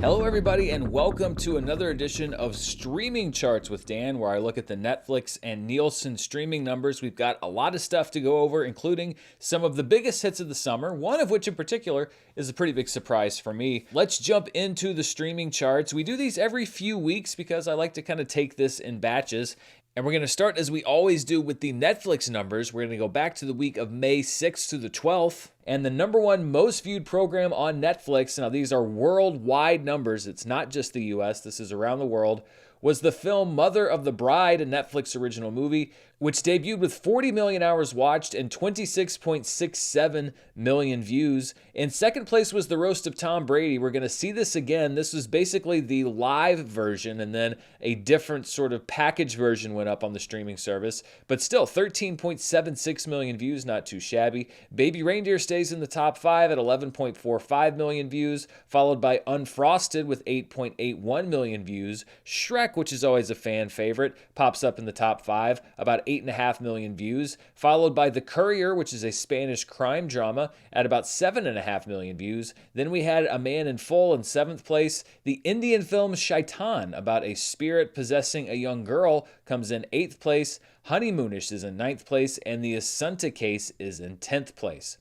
Hello, everybody, and welcome to another edition of Streaming Charts with Dan, where I look at the Netflix and Nielsen streaming numbers. We've got a lot of stuff to go over, including some of the biggest hits of the summer, one of which in particular is a pretty big surprise for me. Let's jump into the streaming charts. We do these every few weeks because I like to kind of take this in batches. And we're going to start, as we always do, with the Netflix numbers. We're going to go back to the week of May 6th to the 12th. And the number one most viewed program on Netflix, now these are worldwide numbers, it's not just the US, this is around the world, was the film Mother of the Bride, a Netflix original movie, which debuted with 40 million hours watched and 26.67 million views. In second place was The Roast of Tom Brady. We're going to see this again. This was basically the live version, and then a different sort of package version went up on the streaming service. But still, 13.76 million views, not too shabby. Baby Reindeer stays in the top 5 at 11.45 million views, followed by Unfrosted with 8.81 million views. Shrek, which is always a fan favorite, pops up in the top 5, about 8.5 million views, followed by The Courier, which is a Spanish crime drama, at about 7.5 million views. Then we had A Man in Full in 7th place. The Indian film Shaitan, about a spirit possessing a young girl, comes in 8th place. Honeymoonish is in 9th place, and The Assunta Case is in 10th place.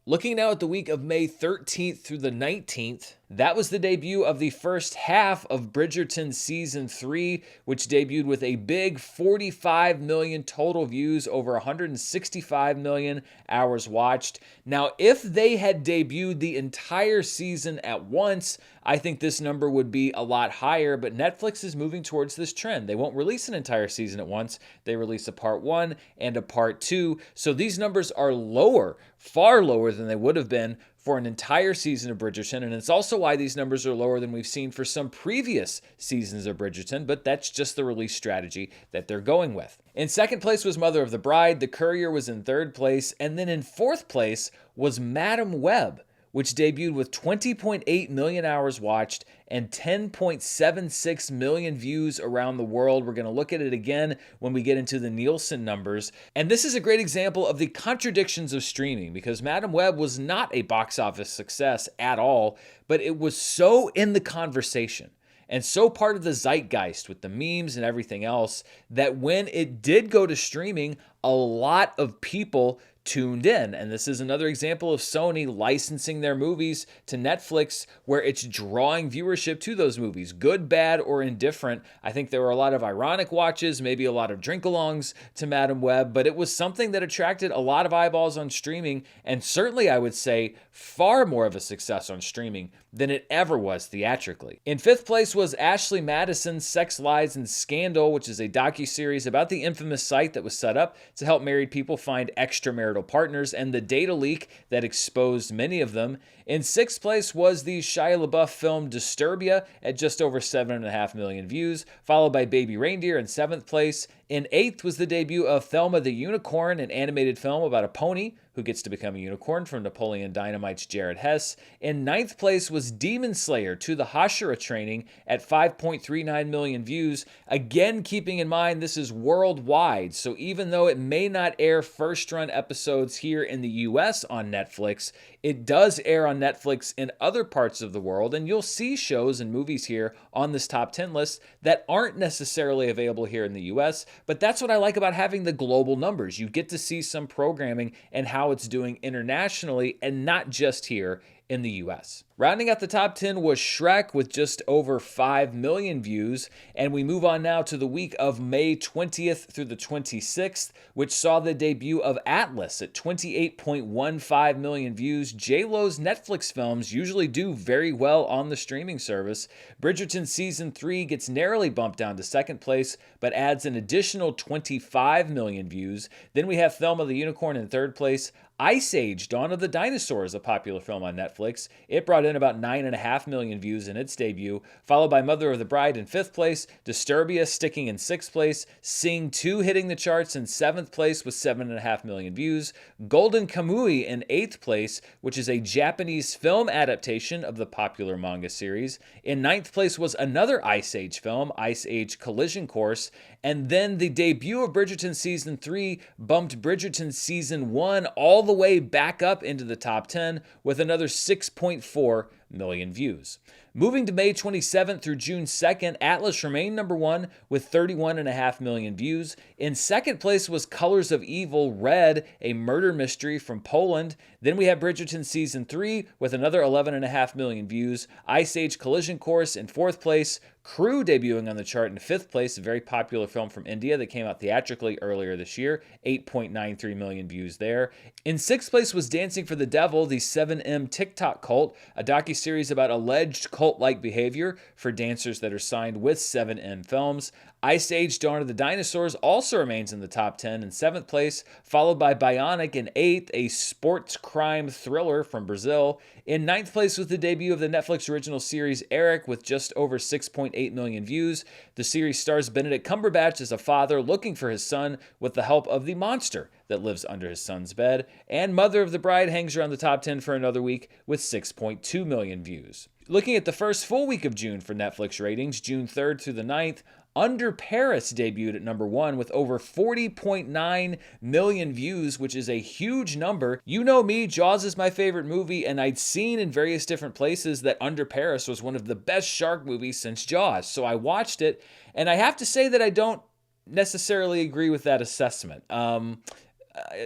Looking now at the week of May 13th through the 19th, that was the debut of the first half of Bridgerton Season 3, which debuted with a big 45 million total views, over 165 million hours watched. Now, if they had debuted the entire season at once, I think this number would be a lot higher, but Netflix is moving towards this trend. They won't release an entire season at once. They release a part 1 and a part 2. So these numbers are lower, far lower than they would have been for an entire season of Bridgerton, and it's also why these numbers are lower than we've seen for some previous seasons of Bridgerton, but that's just the release strategy that they're going with. In second place was Mother of the Bride, The Courier was in third place, and then in fourth place was Madam Web, which debuted with 20.8 million hours watched and 10.76 million views around the world. We're going to look at it again when we get into the Nielsen numbers. And this is a great example of the contradictions of streaming, because Madam Web was not a box office success at all, but it was so in the conversation and so part of the zeitgeist with the memes and everything else that when it did go to streaming, a lot of people tuned in. And this is another example of Sony licensing their movies to Netflix, where it's drawing viewership to those movies, good, bad, or indifferent. I think there were a lot of ironic watches, maybe a lot of drink-alongs to Madam Web, but it was something that attracted a lot of eyeballs on streaming, and certainly I would say far more of a success on streaming than it ever was theatrically. In fifth place was Ashley Madison's Sex, Lies, and Scandal, which is a docuseries about the infamous site that was set up to help married people find extramarital partners and the data leak that exposed many of them. In sixth place was the Shia LaBeouf film Disturbia at just over 7.5 million views, followed by Baby Reindeer in seventh place. In eighth was the debut of Thelma the Unicorn, an animated film about a pony who gets to become a unicorn from Napoleon Dynamite's Jared Hess. In ninth place was Demon Slayer to the Hashira Training at 5.39 million views. Again, keeping in mind this is worldwide, so even though it may not air first-run episodes here in the US on Netflix, it does air on Netflix in other parts of the world, and you'll see shows and movies here on this top 10 list that aren't necessarily available here in the US, but that's what I like about having the global numbers. You get to see some programming and how it's doing internationally and not just here in the US. Rounding out the top 10 was Shrek with just over 5 million views, and we move on now to the week of May 20th through the 26th, which saw the debut of Atlas at 28.15 million views. J-Lo's Netflix films usually do very well on the streaming service. Bridgerton Season 3 gets narrowly bumped down to second place, but adds an additional 25 million views. Then we have Thelma the Unicorn in third place. Ice Age: Dawn of the Dinosaurs, a popular film on Netflix. It brought in about 9.5 million views in its debut, followed by Mother of the Bride in 5th place, Disturbia sticking in 6th place, Sing 2 hitting the charts in 7th place with 7.5 million views, Golden Kamuy in 8th place, which is a Japanese film adaptation of the popular manga series. In 9th place was another Ice Age film, Ice Age Collision Course, and then the debut of Bridgerton Season 3 bumped Bridgerton Season 1 all the way back up into the top 10 with another 6.4 million views. Moving to May 27th through June 2nd, Atlas remained number one with 31.5 million views. In second place was Colors of Evil Red, a murder mystery from Poland. Then we have Bridgerton Season 3 with another 11.5 million views. Ice Age Collision Course in fourth place. Crew debuting on the chart in fifth place, a very popular film from India that came out theatrically earlier this year, 8.93 million views there. In sixth place was Dancing for the Devil, the 7M TikTok cult, a docuseries about alleged cult-like behavior for dancers that are signed with 7M Films. Ice Age Dawn of the Dinosaurs also remains in the top 10 in seventh place, followed by Bionic in eighth, a sports crime thriller from Brazil. In ninth place was the debut of the Netflix original series Eric with just over 6.8 million views. The series stars Benedict Cumberbatch as a father looking for his son with the help of the monster that lives under his son's bed. And Mother of the Bride hangs around the top 10 for another week with 6.2 million views. Looking at the first full week of June for Netflix ratings, June 3rd through the 9th, Under Paris debuted at number one with over 40.9 million views, which is a huge number. You know me, Jaws is my favorite movie, and I'd seen in various different places that Under Paris was one of the best shark movies since Jaws. So I watched it, and I have to say that I don't necessarily agree with that assessment.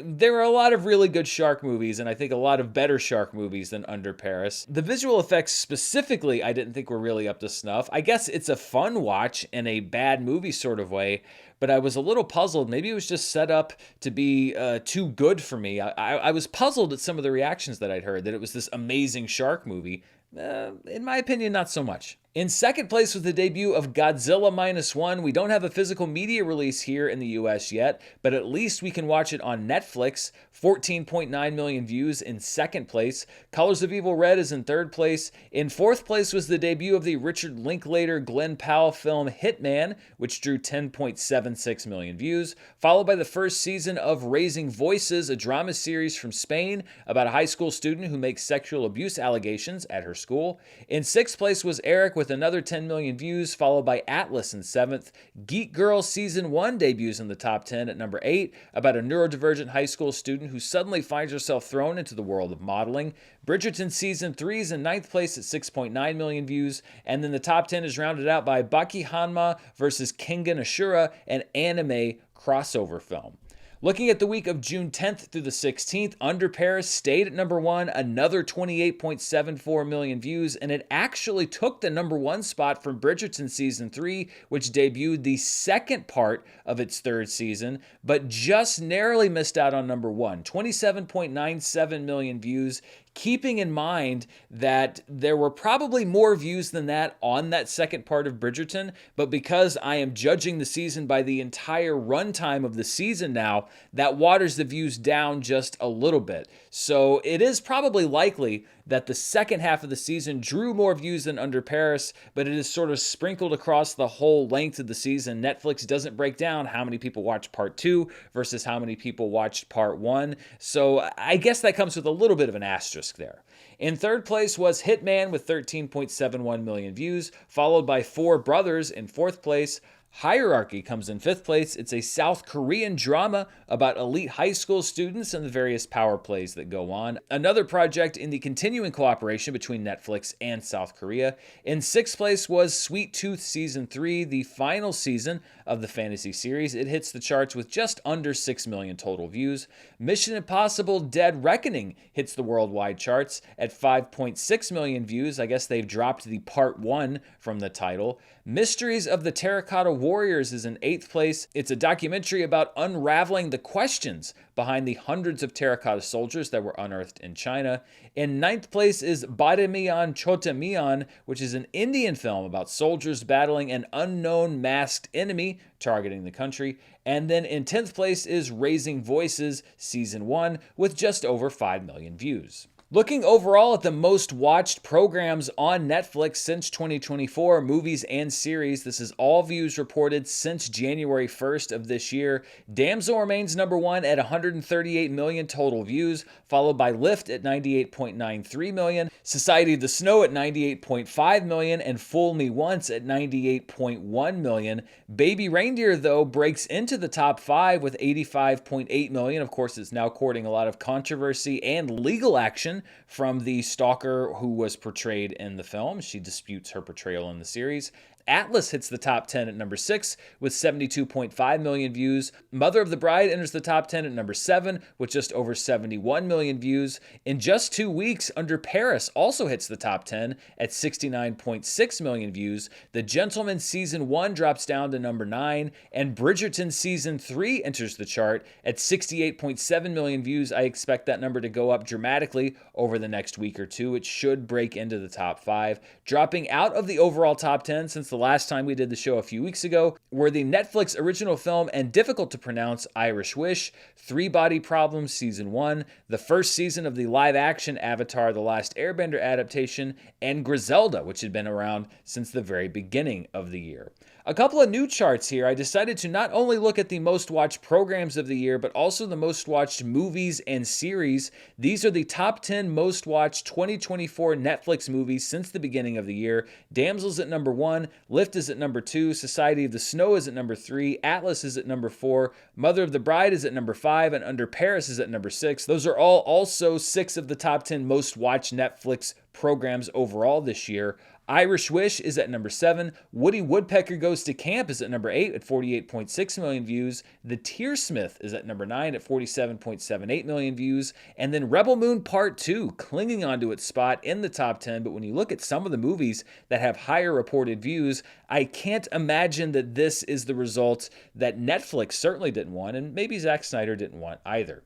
There are a lot of really good shark movies, and I think a lot of better shark movies than Under Paris. The visual effects specifically, I didn't think were really up to snuff. I guess it's a fun watch in a bad movie sort of way, but I was a little puzzled. Maybe it was just set up to be too good for me. I was puzzled at some of the reactions that I'd heard, that it was this amazing shark movie. In my opinion, not so much. In second place was the debut of Godzilla Minus One. We don't have a physical media release here in the US yet, but at least we can watch it on Netflix. 14.9 million views in second place. Colors of Evil Red is in third place. In fourth place was the debut of the Richard Linklater, Glenn Powell film Hitman, which drew 10.76 million views, followed by the first season of Raising Voices, a drama series from Spain about a high school student who makes sexual abuse allegations at her school. In sixth place was Eric with another 10 million views, followed by Atlas in seventh. Geek Girl Season 1 debuts in the top 10 at number 8, about a neurodivergent high school student who suddenly finds herself thrown into the world of modeling. Bridgerton Season 3 is in ninth place at 6.9 million views, and then the top 10 is rounded out by Baki Hanma versus Kengan Ashura, an anime crossover film. Looking at the week of June 10th through the 16th, Under Paris stayed at number one, another 28.74 million views, and it actually took the number one spot from Bridgerton Season 3, which debuted the second part of its third season, but just narrowly missed out on number one, 27.97 million views. Keeping in mind that there were probably more views than that on that second part of Bridgerton, but because I am judging the season by the entire runtime of the season now, that waters the views down just a little bit. So it is probably likely that the second half of the season drew more views than Under Paris, but it is sort of sprinkled across the whole length of the season. Netflix doesn't break down how many people watched part 2 versus how many people watched part 1. So I guess that comes with a little bit of an asterisk there. In third place was Hitman with 13.71 million views, followed by Four Brothers in fourth place. Hierarchy comes in fifth place. It's a South Korean drama about elite high school students and the various power plays that go on. Another project in the continuing cooperation between Netflix and South Korea. In sixth place was Sweet Tooth Season 3, the final season of the fantasy series. It hits the charts with just under 6 million total views. Mission Impossible Dead Reckoning hits the worldwide charts at 5.6 million views. I guess they've dropped the part 1 from the title. Mysteries of the Terracotta Warriors is in eighth place. It's a documentary about unraveling the questions behind the hundreds of terracotta soldiers that were unearthed in China. In ninth place is Bada Mian Chota Mian, which is an Indian film about soldiers battling an unknown masked enemy targeting the country. And then in 10th place is Raising Voices Season 1 with just over 5 million views. Looking overall at the most watched programs on Netflix since 2024, movies and series, this is all views reported since January 1st of this year. Damsel remains number one at 138 million total views, followed by Lift at 98.93 million, Society of the Snow at 98.5 million, and Fool Me Once at 98.1 million. Baby Reindeer, though, breaks into the top 5 with 85.8 million. Of course, it's now courting a lot of controversy and legal action from the stalker who was portrayed in the film. She disputes her portrayal in the series. Atlas hits the top 10 at number 6 with 72.5 million views. Mother of the Bride enters the top 10 at number 7 with just over 71 million views. In just 2 weeks, Under Paris also hits the top 10 at 69.6 million views. The Gentleman Season 1 drops down to number 9, and Bridgerton Season 3 enters the chart at 68.7 million views. I expect that number to go up dramatically over the next week or two. It should break into the top 5. Dropping out of the overall top 10 since the last time we did the show a few weeks ago were the Netflix original film and difficult to pronounce Irish Wish, Three Body Problems Season 1, the first season of the live-action Avatar: The Last Airbender adaptation, and Griselda, which had been around since the very beginning of the year. A couple of new charts here. I decided to not only look at the most watched programs of the year, but also the most watched movies and series. These are the top 10 most watched 2024 Netflix movies since the beginning of the year. Damsel's at number 1, Lift is at number 2, Society of the Snow is at number 3, Atlas is at number 4, Mother of the Bride is at number 5, and Under Paris is at number 6. Those are all also 6 of the top 10 most watched Netflix programs overall this year. Irish Wish is at number 7. Woody Woodpecker Goes to Camp is at number 8 at 48.6 million views. The Tearsmith is at number 9 at 47.78 million views. And then Rebel Moon Part 2 clinging onto its spot in the top 10. But when you look at some of the movies that have higher reported views, I can't imagine that this is the result that Netflix certainly didn't want, and maybe Zack Snyder didn't want either.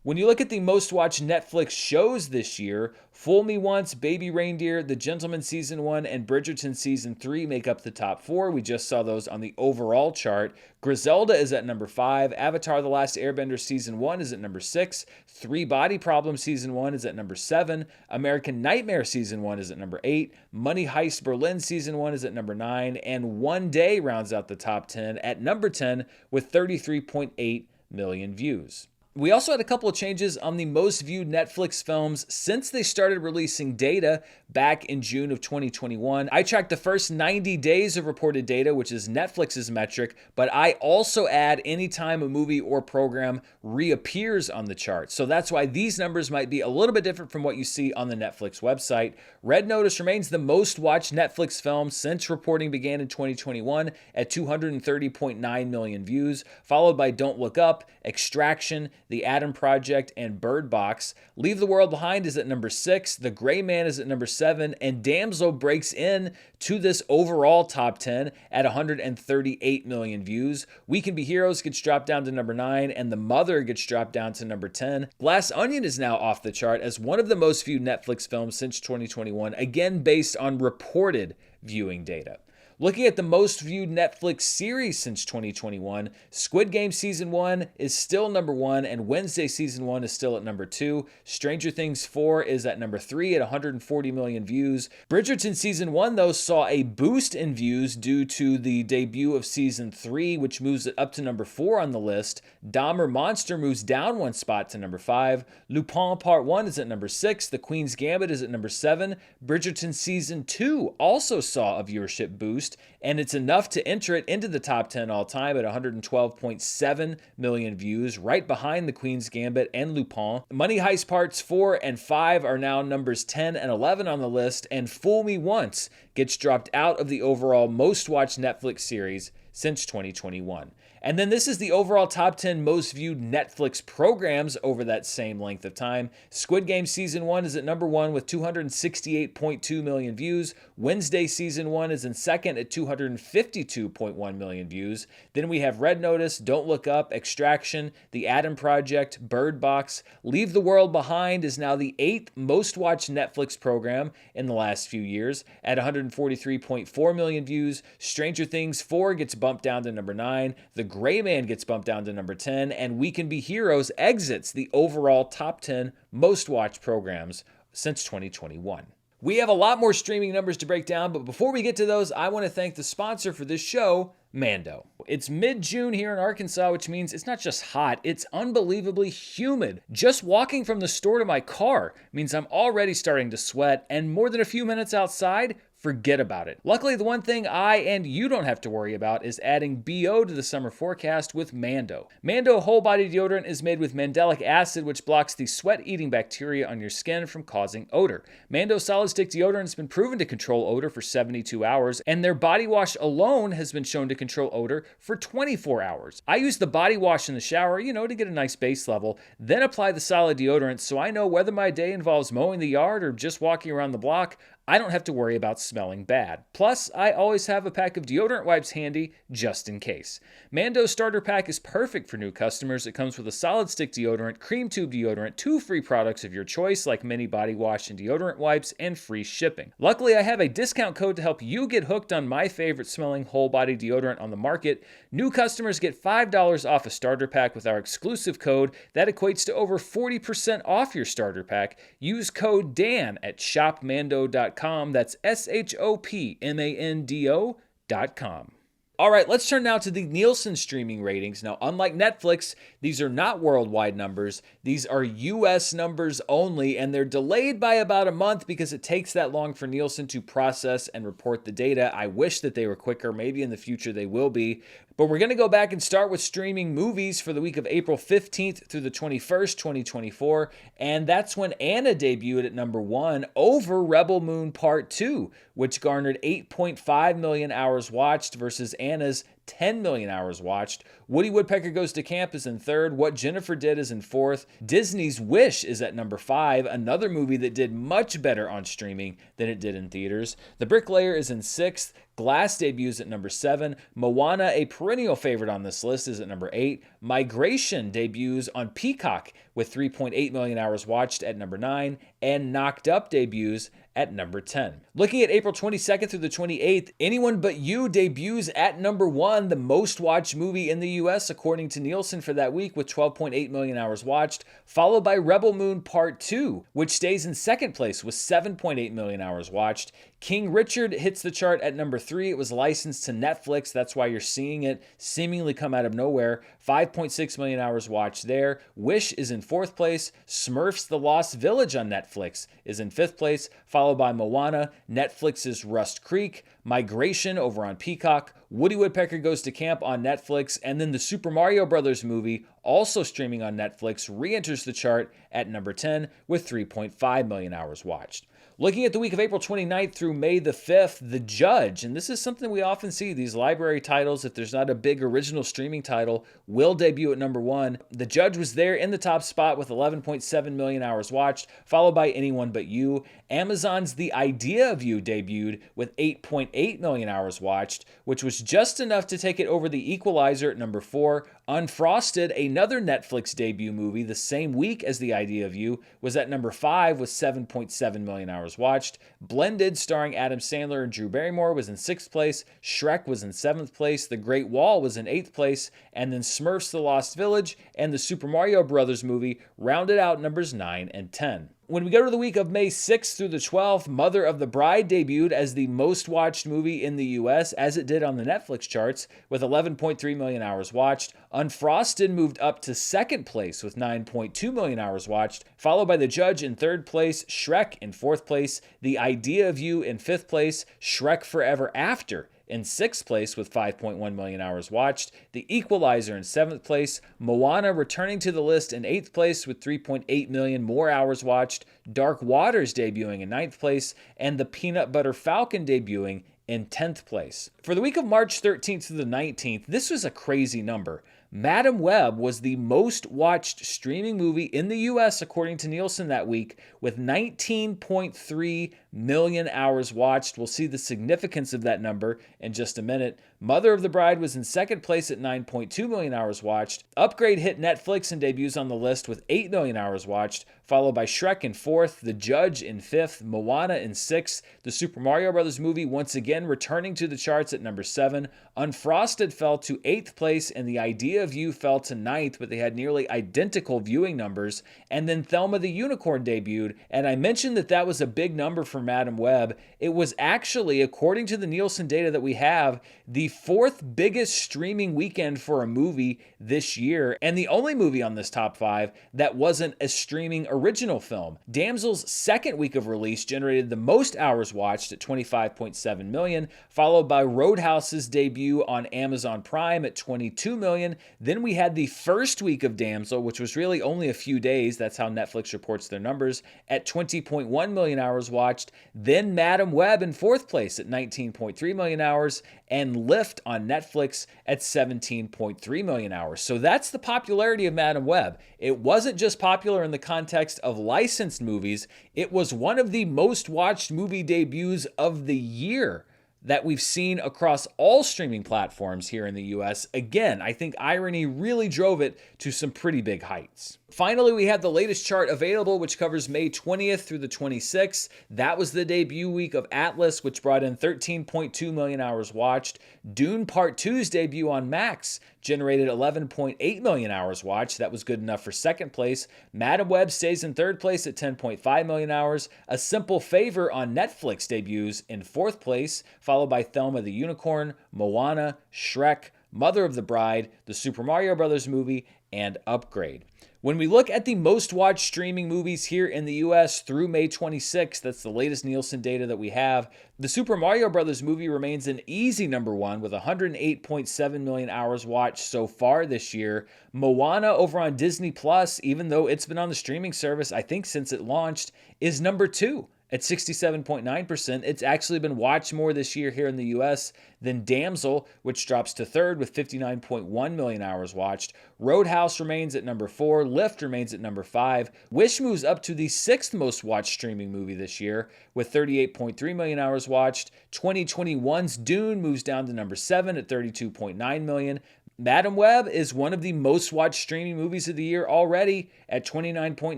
When you look at the most watched Netflix shows this year, Fool Me Once, Baby Reindeer, The Gentleman Season 1, and Bridgerton Season 3 make up the top 4. We just saw those on the overall chart. Griselda is at number 5. Avatar: The Last Airbender Season 1 is at number 6. Three Body Problems Season 1 is at number 7. American Nightmare Season 1 is at number 8. Money Heist Berlin Season 1 is at number 9. And One Day rounds out the top 10 at number 10 with 33.8 million views. We also had a couple of changes on the most viewed Netflix films since they started releasing data back in June of 2021. I tracked the first 90 days of reported data, which is Netflix's metric, but I also add any time a movie or program reappears on the chart. So that's why these numbers might be a little bit different from what you see on the Netflix website. Red Notice remains the most watched Netflix film since reporting began in 2021 at 230.9 million views, followed by Don't Look Up, Extraction, The Adam Project, and Bird Box. Leave the World Behind is at number 6. The Gray Man is at number 7. And Damsel breaks in to this overall top 10 at 138 million views. We Can Be Heroes gets dropped down to number 9. And The Mother gets dropped down to number 10. Glass Onion is now off the chart as one of the most viewed Netflix films since 2021, again based on reported viewing data. Looking at the most viewed Netflix series since 2021, Squid Game Season 1 is still number 1, and Wednesday Season 1 is still at number 2. Stranger Things 4 is at number 3 at 140 million views. Bridgerton Season 1, though, saw a boost in views due to the debut of Season 3, which moves it up to number 4 on the list. Dahmer Monster moves down one spot to number 5. Lupin Part 1 is at number 6. The Queen's Gambit is at number 7. Bridgerton Season 2 also saw a viewership boost, and it's enough to enter it into the top 10 all time at 112.7 million views, right behind The Queen's Gambit and Lupin. Money Heist Parts 4 and 5 are now numbers 10 and 11 on the list, and Fool Me Once gets dropped out of the overall most watched Netflix series since 2021. And then this is the overall top 10 most viewed Netflix programs over that same length of time. Squid Game Season 1 is at number 1 with 268.2 million views. Wednesday Season 1 is in second at 252.1 million views. Then we have Red Notice, Don't Look Up, Extraction, The Adam Project, Bird Box. Leave the World Behind is now the 8th most watched Netflix program in the last few years at 143.4 million views. Stranger Things 4 gets bumped down to number 9. The Gray Man gets bumped down to number 10, and We Can Be Heroes exits the overall top 10 most watched programs since 2021. We have a lot more streaming numbers to break down, but before we get to those, I want to thank the sponsor for this show, Mando. It's mid-June here in Arkansas, which means it's not just hot, it's unbelievably humid. Just walking from the store to my car means I'm already starting to sweat, and more than a few minutes outside forget about it. Luckily, the one thing I and you don't have to worry about is adding BO to the summer forecast with Mando. Mando whole body deodorant is made with mandelic acid, which blocks the sweat-eating bacteria on your skin from causing odor. Mando solid stick deodorant has been proven to control odor for 72 hours, and their body wash alone has been shown to control odor for 24 hours. I use the body wash in the shower, to get a nice base level, then apply the solid deodorant so I know whether my day involves mowing the yard or just walking around the block, I don't have to worry about smelling bad. Plus, I always have a pack of deodorant wipes handy just in case. Mando's starter pack is perfect for new customers. It comes with a solid stick deodorant, cream tube deodorant, 2 free products of your choice like mini body wash and deodorant wipes, and free shipping. Luckily, I have a discount code to help you get hooked on my favorite smelling whole body deodorant on the market. New customers get $5 off a starter pack with our exclusive code. That equates to over 40% off your starter pack. Use code DAN at shopmando.com. That's shopmando.com. All right, let's turn now to the Nielsen streaming ratings. Now, unlike Netflix, these are not worldwide numbers. These are US numbers only, and they're delayed by about a month because it takes that long for Nielsen to process and report the data. I wish that they were quicker. Maybe in the future they will be. But we're going to go back and start with streaming movies for the week of April 15th through the 21st, 2024. And that's when Anna debuted at number 1 over Rebel Moon Part 2, which garnered 8.5 million hours watched versus Anna's 10 million hours watched. Woody Woodpecker Goes to Camp is in 3rd. What Jennifer Did is in 4th. Disney's Wish is at number 5, another movie that did much better on streaming than it did in theaters. The Bricklayer is in 6th. Glass debuts at number 7. Moana, a perennial favorite on this list, is at number 8. Migration debuts on Peacock with 3.8 million hours watched at number 9. And Knocked Up debuts at number 10. Looking at April 22nd through the 28th, Anyone But You debuts at number 1, the most watched movie in the US according to Nielsen for that week with 12.8 million hours watched, followed by Rebel Moon Part 2, which stays in 2nd place with 7.8 million hours watched. King Richard hits the chart at number 3. It was licensed to Netflix. That's why you're seeing it seemingly come out of nowhere. 5.6 million hours watched there. Wish is in 4th place. Smurfs The Lost Village on Netflix is in 5th place, followed by Moana, Netflix's Rust Creek, Migration over on Peacock, Woody Woodpecker Goes to Camp on Netflix, and then the Super Mario Brothers movie, also streaming on Netflix, re-enters the chart at number 10 with 3.5 million hours watched. Looking at the week of April 29th through May the 5th, The Judge, and this is something we often see, these library titles, if there's not a big original streaming title, will debut at number 1. The Judge was there in the top spot with 11.7 million hours watched, followed by Anyone But You. Amazon's The Idea of You debuted with 8.8 million hours watched, which was just enough to take it over The Equalizer at number 4. Unfrosted, another Netflix debut movie the same week as The Idea of You, was at number 5 with 7.7 million hours watched. Blended, starring Adam Sandler and Drew Barrymore, was in 6th place. Shrek was in 7th place. The Great Wall was in 8th place. And then Smurfs The Lost Village and the Super Mario Brothers movie rounded out numbers 9 and 10. When we go to the week of May 6th through the 12th, Mother of the Bride debuted as the most watched movie in the US, as it did on the Netflix charts, with 11.3 million hours watched. Unfrosted moved up to 2nd place with 9.2 million hours watched, followed by The Judge in 3rd place, Shrek in 4th place, The Idea of You in 5th place, Shrek Forever After in 6th place with 5.1 million hours watched, The Equalizer in 7th place, Moana returning to the list in 8th place with 3.8 million more hours watched, Dark Waters debuting in 9th place, and The Peanut Butter Falcon debuting in 10th place. For the week of March 13th through the 19th, this was a crazy number. Madam Web was the most watched streaming movie in the US according to Nielsen that week with 19.3 million hours watched. We'll see the significance of that number in just a minute. Mother of the Bride was in 2nd place at 9.2 million hours watched. Upgrade hit Netflix and debuts on the list with 8 million hours watched, followed by Shrek in 4th, The Judge in 5th, Moana in 6th, the Super Mario Brothers movie once again returning to the charts at number 7. Unfrosted fell to 8th place, and The Idea of You fell to 9th, but they had nearly identical viewing numbers. And then Thelma the Unicorn debuted, and I mentioned that that was a big number for Madam Web. It was actually, according to the Nielsen data that we have, the 4th biggest streaming weekend for a movie this year, and the only movie on this top 5 that wasn't a streaming original film. Damsel's second week of release generated the most hours watched at 25.7 million, followed by Roadhouse's debut on Amazon Prime at 22 million. Then we had the first week of Damsel, which was really only a few days. That's how Netflix reports their numbers, at 20.1 million hours watched. Then Madam Web in 4th place at 19.3 million hours, and Lift on Netflix at 17.3 million hours. So that's the popularity of Madam Web. It wasn't just popular in the context of licensed movies, it was one of the most watched movie debuts of the year that we've seen across all streaming platforms here in the US. Again, I think irony really drove it to some pretty big heights. Finally, we have the latest chart available, which covers May 20th through the 26th. That was the debut week of Atlas, which brought in 13.2 million hours watched. Dune Part 2's debut on Max generated 11.8 million hours watched. That was good enough for 2nd place. Madam Web stays in 3rd place at 10.5 million hours. A Simple Favor on Netflix debuts in 4th place, followed by Thelma the Unicorn, Moana, Shrek, Mother of the Bride, the Super Mario Bros. Movie, and Upgrade. When we look at the most watched streaming movies here in the US through May 26th, that's the latest Nielsen data that we have, the Super Mario Bros. Movie remains an easy number 1 with 108.7 million hours watched so far this year. Moana over on Disney Plus, even though it's been on the streaming service, I think since it launched, is number 2. At 67.9%, it's actually been watched more this year here in the US than Damsel, which drops to 3rd with 59.1 million hours watched. Roadhouse remains at number 4. Lift remains at number 5. Wish moves up to the 6th most watched streaming movie this year with 38.3 million hours watched. 2021's Dune moves down to number 7 at 32.9 million. Madam Web is one of the most watched streaming movies of the year already at 29.9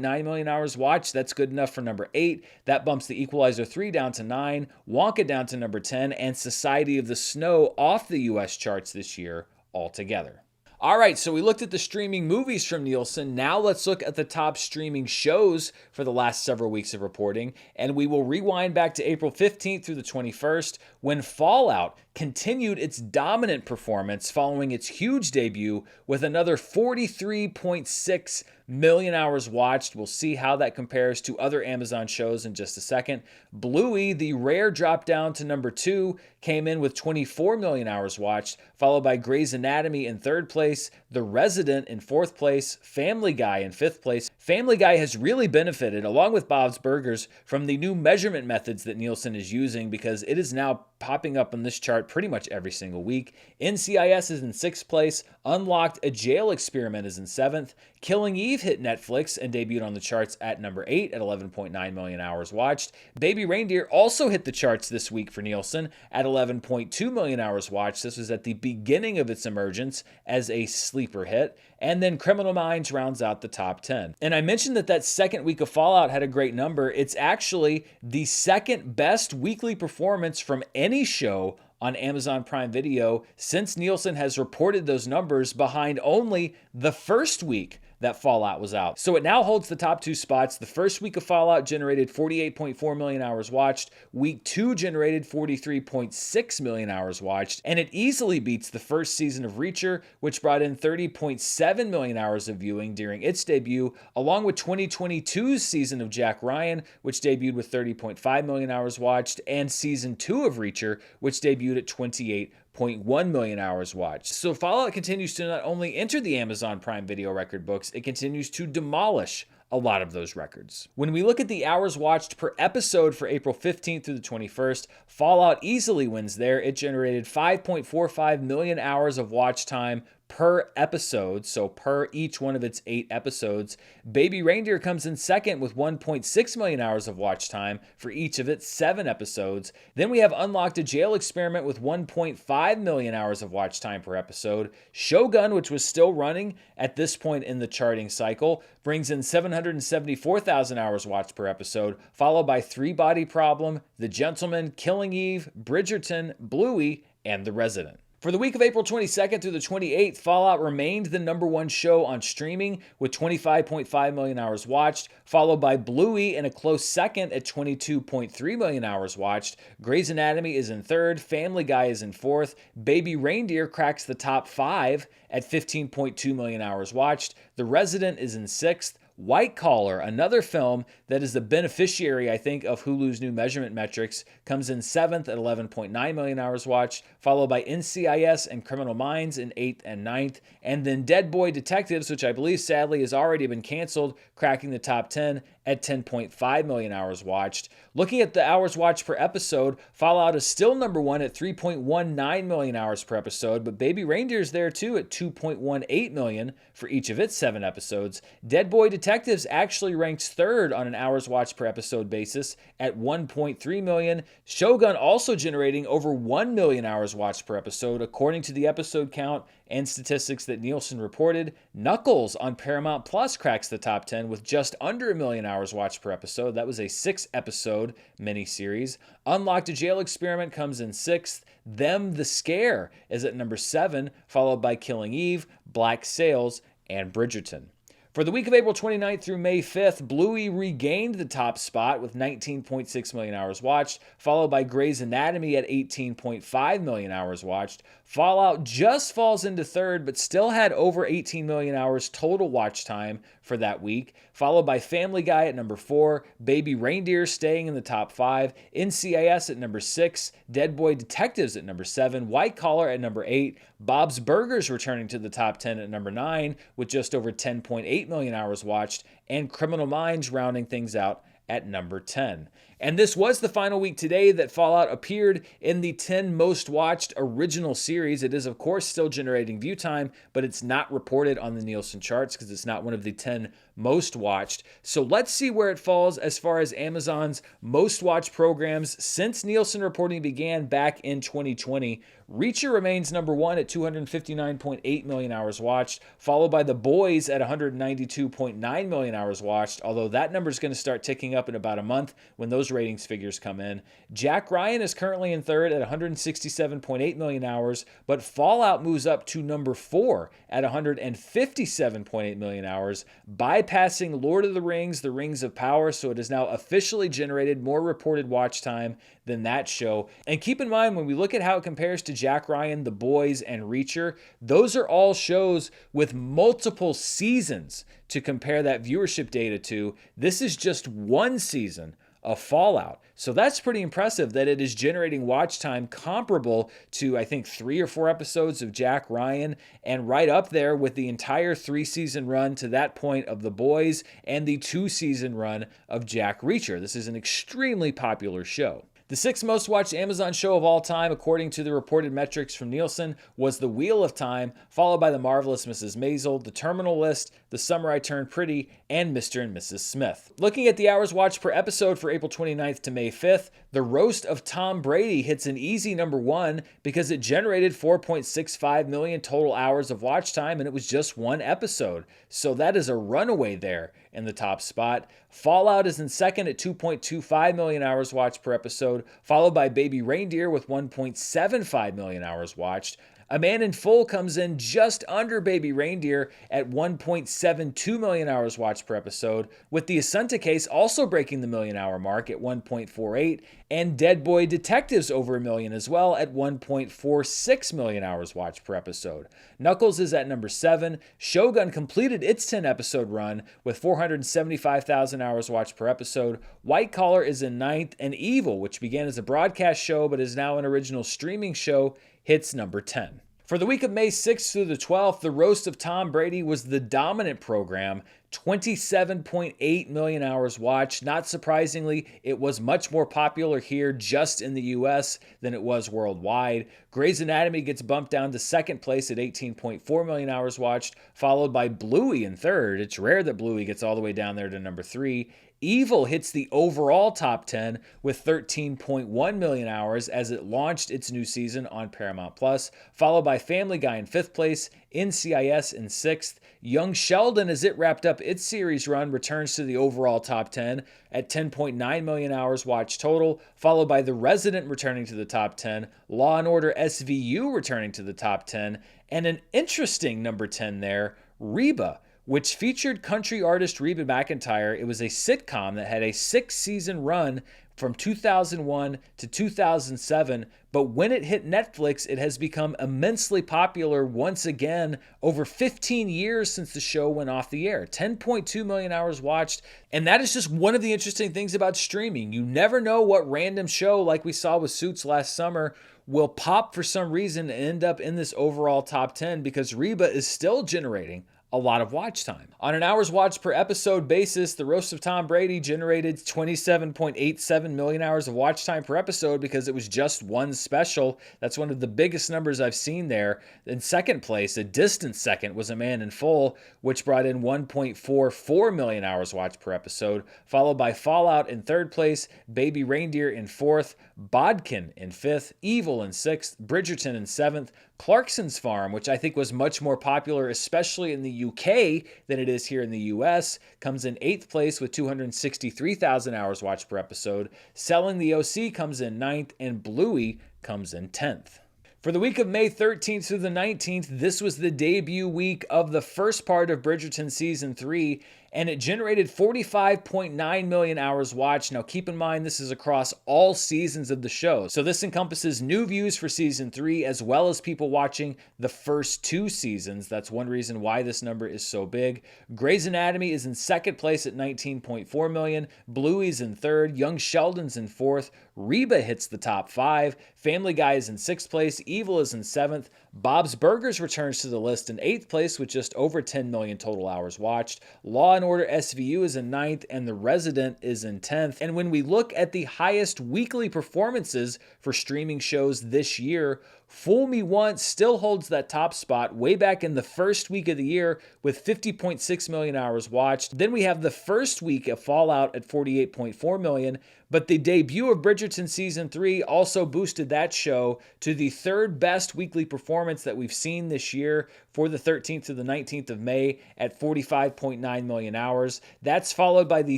million hours watched. That's good enough for number 8. That bumps The Equalizer 3 down to 9, Wonka down to number 10, and Society of the Snow off the US charts this year altogether. All right, so we looked at the streaming movies from Nielsen. Now let's look at the top streaming shows for the last several weeks of reporting. And we will rewind back to April 15th through the 21st when Fallout continued its dominant performance following its huge debut with another 43.6 million hours watched. We'll see how that compares to other Amazon shows in just a second. Bluey, the rare drop down to number 2, came in with 24 million hours watched, followed by Grey's Anatomy in 3rd place, The Resident in 4th place, Family Guy in 5th place. Family Guy has really benefited, along with Bob's Burgers, from the new measurement methods that Nielsen is using because it is now popping up on this chart pretty much every single week. NCIS is in 6th place. Unlocked: A Jail Experiment is in 7th. Killing Eve hit Netflix and debuted on the charts at number 8 at 11.9 million hours watched. Baby Reindeer also hit the charts this week for Nielsen at 11.2 million hours watched. This was at the beginning of its emergence as a sleeper hit. And then Criminal Minds rounds out the top 10. And I mentioned that 2nd week of Fallout had a great number. It's actually the 2nd best weekly performance from any show on Amazon Prime Video since Nielsen has reported those numbers, behind only the first week that Fallout was out. So it now holds the top 2 spots. The first week of Fallout generated 48.4 million hours watched. Week 2 generated 43.6 million hours watched. And it easily beats the first season of Reacher, which brought in 30.7 million hours of viewing during its debut, along with 2022's season of Jack Ryan, which debuted with 30.5 million hours watched, and season 2 of Reacher, which debuted at 28.1 million hours watched. So Fallout continues to not only enter the Amazon Prime Video record books, it continues to demolish a lot of those records. When we look at the hours watched per episode for April 15th through the 21st, Fallout easily wins there. It generated 5.45 million hours of watch time per episode, so per each one of its 8 episodes. Baby Reindeer comes in second with 1.6 million hours of watch time for each of its 7 episodes. Then we have Unlocked: A Jail Experiment with 1.5 million hours of watch time per episode. Shogun, which was still running at this point in the charting cycle, brings in 774,000 hours watched per episode, followed by Three Body Problem, The Gentleman, Killing Eve, Bridgerton, Bluey, and The Resident. For the week of April 22nd through the 28th, Fallout remained the #1 show on streaming with 25.5 million hours watched, followed by Bluey in a close second at 22.3 million hours watched. Grey's Anatomy is in third, Family Guy is in fourth, Baby Reindeer cracks the top 5 at 15.2 million hours watched. The Resident is in sixth. White Collar, another film that is the beneficiary, I think, of Hulu's new measurement metrics, comes in 7th at 11.9 million hours watched, followed by NCIS and Criminal Minds in 8th and 9th, and then Dead Boy Detectives, which I believe sadly has already been canceled, cracking the top 10 at 10.5 million hours watched. Looking at the hours watched per episode, Fallout is still #1 at 3.19 million hours per episode, but Baby Reindeer's there too at 2.18 million for each of its 7 episodes. Dead Boy Detectives actually ranks third on an hours watched per episode basis at 1.3 million. Shogun also generating over 1 million hours watched per episode, according to the episode count and statistics that Nielsen reported. Knuckles on Paramount Plus cracks the top 10 with just under 1 million hours watched per episode. That was a 6-episode miniseries. Unlocked to Jail Experiment comes in 6th. Them the Scare is at #7, followed by Killing Eve, Black Sails, and Bridgerton. For the week of April 29th through May 5th, Bluey regained the top spot with 19.6 million hours watched, followed by Grey's Anatomy at 18.5 million hours watched. Fallout just falls into third, but still had over 18 million hours total watch time for that week, followed by Family Guy at #4, Baby Reindeer staying in the top 5, NCIS at #6, Dead Boy Detectives at #7, White Collar at #8, Bob's Burgers returning to the top 10 at #9 with just over 10.8 million hours watched, and Criminal Minds rounding things out at #10. And this was the final week today that Fallout appeared in the 10 most watched original series. It is, of course, still generating view time, but it's not reported on the Nielsen charts because it's not one of the 10 most watched. So let's see where it falls as far as Amazon's most watched programs since Nielsen reporting began back in 2020. Reacher remains #1 at 259.8 million hours watched, followed by The Boys at 192.9 million hours watched, although that number is going to start ticking up in about a month when those ratings figures come in. Jack Ryan is currently in third at 167.8 million hours, but Fallout moves up to #4 at 157.8 million hours, bypassing Lord of the Rings of Power, so it has now officially generated more reported watch time than that show. And keep in mind, when we look at how it compares to Jack Ryan, The Boys, and Reacher, those are all shows with multiple seasons to compare that viewership data to. This is just one season of Fallout. So that's pretty impressive that it is generating watch time comparable to, I think, 3 or 4 episodes of Jack Ryan, and right up there with the entire 3-season run to that point of The Boys and the 2-season run of Jack Reacher. This is an extremely popular show. The 6th most watched Amazon show of all time, according to the reported metrics from Nielsen, was The Wheel of Time, followed by The Marvelous Mrs. Maisel, The Terminal List, The Summer I Turned Pretty, and Mr. and Mrs. Smith. Looking at the hours watched per episode for April 29th to May 5th, The Roast of Tom Brady hits an easy #1 because it generated 4.65 million total hours of watch time, and it was just one episode. So that is a runaway there in the top spot. Fallout is in second at 2.25 million hours watched per episode, followed by Baby Reindeer with 1.75 million hours watched. A Man in Full comes in just under Baby Reindeer at 1.72 million hours watched per episode, with The Assunta Case also breaking the million-hour mark at 1.48, and Dead Boy Detectives over a million as well at 1.46 million hours watched per episode. Knuckles is at #7. Shogun completed its 10-episode run with 475,000 hours watched per episode. White Collar is in 9th, and Evil, which began as a broadcast show but is now an original streaming show, hits #10. For the week of May 6th through the 12th, The Roast of Tom Brady was the dominant program, 27.8 million hours watched. Not surprisingly, it was much more popular here just in the US than it was worldwide. Grey's Anatomy gets bumped down to second place at 18.4 million hours watched, followed by Bluey in third. It's rare that Bluey gets all the way down there to #3. Evil hits the overall top 10 with 13.1 million hours as it launched its new season on Paramount Plus, followed by Family Guy in 5th place, NCIS in 6th. Young Sheldon, as it wrapped up its series run, returns to the overall top 10 at 10.9 million hours watched total, followed by The Resident returning to the top 10, Law & Order SVU returning to the top 10, and an interesting number 10 there, Reba, which featured country artist Reba McEntire. It was a sitcom that had a 6-season run from 2001 to 2007, but when it hit Netflix, it has become immensely popular once again over 15 years since the show went off the air. 10.2 million hours watched, and that is just one of the interesting things about streaming. You never know what random show, like we saw with Suits last summer, will pop for some reason and end up in this overall top 10 because Reba is still generating a lot of watch time. On an hours watched per episode basis, The Roast of Tom Brady generated 27.87 million hours of watch time per episode because it was just one special. That's one of the biggest numbers I've seen there. In second place, a distant second, was A Man in Full, which brought in 1.44 million hours watched per episode, followed by Fallout in third place, Baby Reindeer in fourth, Bodkin in fifth, Evil in sixth, Bridgerton in seventh, Clarkson's Farm, which I think was much more popular, especially in the UK than it is here in the US, comes in 8th place with 263,000 hours watched per episode. Selling the OC comes in 9th, and Bluey comes in 10th. For the week of May 13th through the 19th, this was the debut week of the first part of Bridgerton Season 3, and it generated 45.9 million hours watched. Now keep in mind, this is across all seasons of the show. So this encompasses new views for Season 3, as well as people watching the first 2 seasons. That's one reason why this number is so big. Grey's Anatomy is in second place at 19.4 million. Bluey's in third. Young Sheldon's in fourth. Reba hits the top 5. Family Guy is in 6th place. Evil is in 7th. Bob's Burgers returns to the list in 8th place with just over 10 million total hours watched. Law & Order SVU is in 9th, and The Resident is in 10th. And when we look at the highest weekly performances for streaming shows this year, Fool Me Once still holds that top spot way back in the first week of the year with 50.6 million hours watched. Then we have the first week of Fallout at 48.4 million, but the debut of Bridgerton Season 3 also boosted that show to the third best weekly performance that we've seen this year for the 13th to the 19th of May at 45.9 million hours. That's followed by the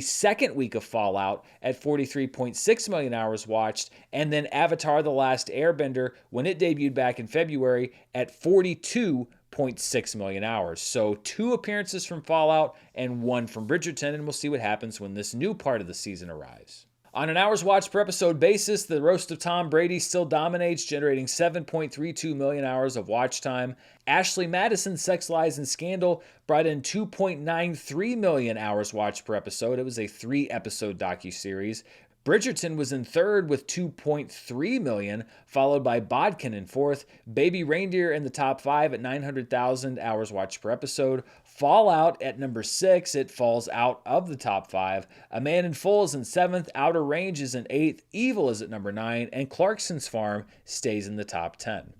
second week of Fallout at 43.6 million hours watched, and then Avatar: The Last Airbender, when it debuted back in February, at 42.6 million hours. So 2 appearances from Fallout and 1 from Bridgerton, and we'll see what happens when this new part of the season arrives. On an hours watched per episode basis, The Roast of Tom Brady still dominates, generating 7.32 million hours of watch time. Ashley Madison's Sex, Lies, and Scandal brought in 2.93 million hours watched per episode. It was a 3-episode docuseries. Bridgerton was in third with 2.3 million, followed by Bodkin in fourth. Baby Reindeer in the top 5 at 900,000 hours watched per episode. Fallout at number 6, it falls out of the top 5. A Man in Full is in 7th. Outer Range is in 8th. Evil is at number 9. And Clarkson's Farm stays in the top 10.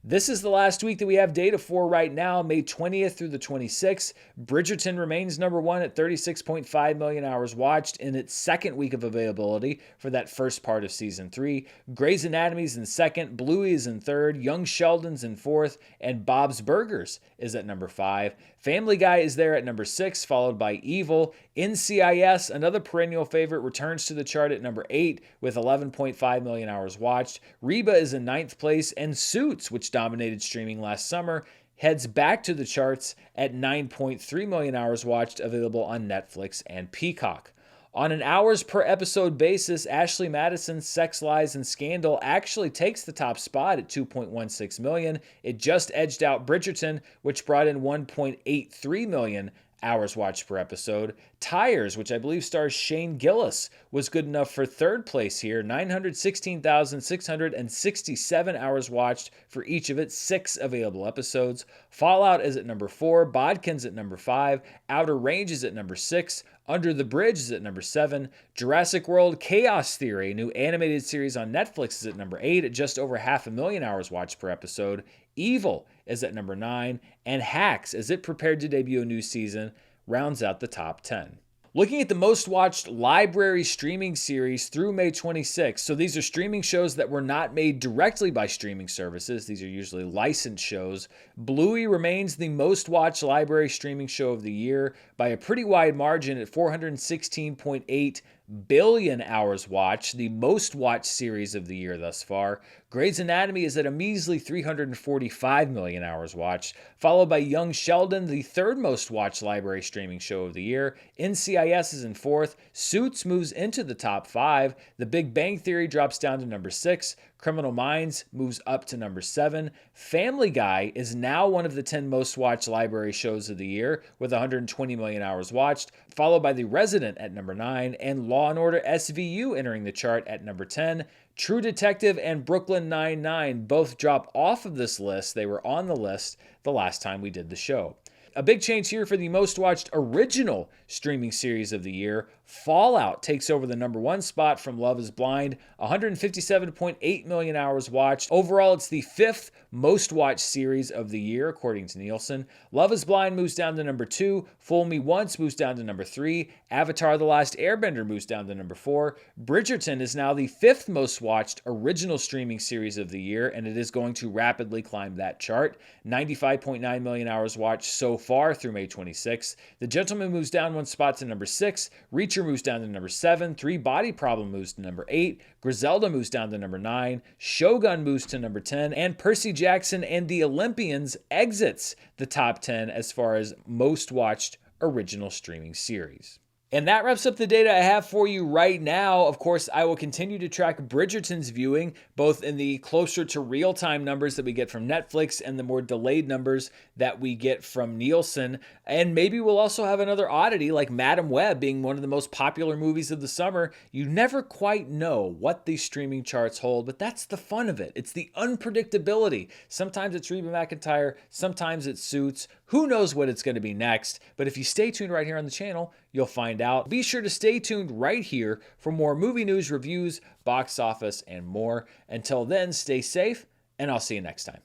This is the last week that we have data for right now, May 20th through the 26th. Bridgerton remains number 1 at 36.5 million hours watched in its second week of availability for that first part of Season 3. Grey's Anatomy's in second, Bluey is in third, Young Sheldon's in fourth, and Bob's Burgers is at number 5. Family Guy is there at number 6, followed by Evil. NCIS, another perennial favorite, returns to the chart at number 8 with 11.5 million hours watched. Reba is in 9th place, and Suits, which dominated streaming last summer, heads back to the charts at 9.3 million hours watched, available on Netflix and Peacock. On an hours per episode basis, Ashley Madison's Sex, Lies, and Scandal actually takes the top spot at 2.16 million. It just edged out Bridgerton, which brought in 1.83 million hours watched per episode. Tires, which I believe stars Shane Gillis, was good enough for third place here, 916,667 hours watched for each of its 6 available episodes. Fallout is at number 4, Bodkin's at number 5, Outer Range is at number 6, Under the Bridge is at number 7, Jurassic World Chaos Theory, a new animated series on Netflix, is at number 8 at just over 500,000 hours watched per episode. Evil is at number 9, and Hacks, as it prepared to debut a new season, rounds out the top 10. Looking at the most watched library streaming series through May 26th. So these are streaming shows that were not made directly by streaming services. These are usually licensed shows. Bluey remains the most watched library streaming show of the year by a pretty wide margin at 416.8 billion hours watched, the most watched series of the year thus far. Grey's Anatomy is at a measly 345 million hours watched, followed by Young Sheldon, the third most watched library streaming show of the year. NCIS is in fourth. Suits moves into the top 5. The Big Bang Theory drops down to number 6. Criminal Minds moves up to number 7. Family Guy is now one of the 10 most watched library shows of the year with 120 million hours watched, followed by The Resident at number 9 and Law & Order SVU entering the chart at number 10. True Detective and Brooklyn Nine-Nine both drop off of this list. They were on the list the last time we did the show. A big change here for the most watched original streaming series of the year. Fallout takes over the number 1 spot from Love is Blind, 157.8 million hours watched. Overall, it's the 5th most watched series of the year, according to Nielsen. Love is Blind moves down to number 2. Fool Me Once moves down to number 3. Avatar: The Last Airbender moves down to number 4. Bridgerton is now the 5th most watched original streaming series of the year, and it is going to rapidly climb that chart. 95.9 million hours watched so far through May 26th. The Gentleman moves down 1 spot to number 6. Reacher moves down to number 7. Three Body Problem moves to number 8. Griselda moves down to number 9. Shogun moves to number 10. And Percy Jackson and the Olympians exits the top 10 as far as most watched original streaming series. And that wraps up the data I have for you right now. Of course, I will continue to track Bridgerton's viewing, both in the closer to real-time numbers that we get from Netflix and the more delayed numbers that we get from Nielsen. And maybe we'll also have another oddity like Madam Web being one of the most popular movies of the summer. You never quite know what these streaming charts hold, but that's the fun of it. It's the unpredictability. Sometimes it's Reba McEntire, sometimes it's Suits. Who knows what it's going to be next? But if you stay tuned right here on the channel, you'll find out. Be sure to stay tuned right here for more movie news, reviews, box office, and more. Until then, stay safe, and I'll see you next time.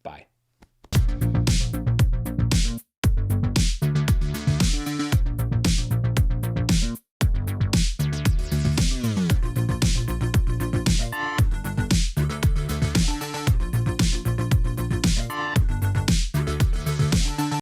Bye.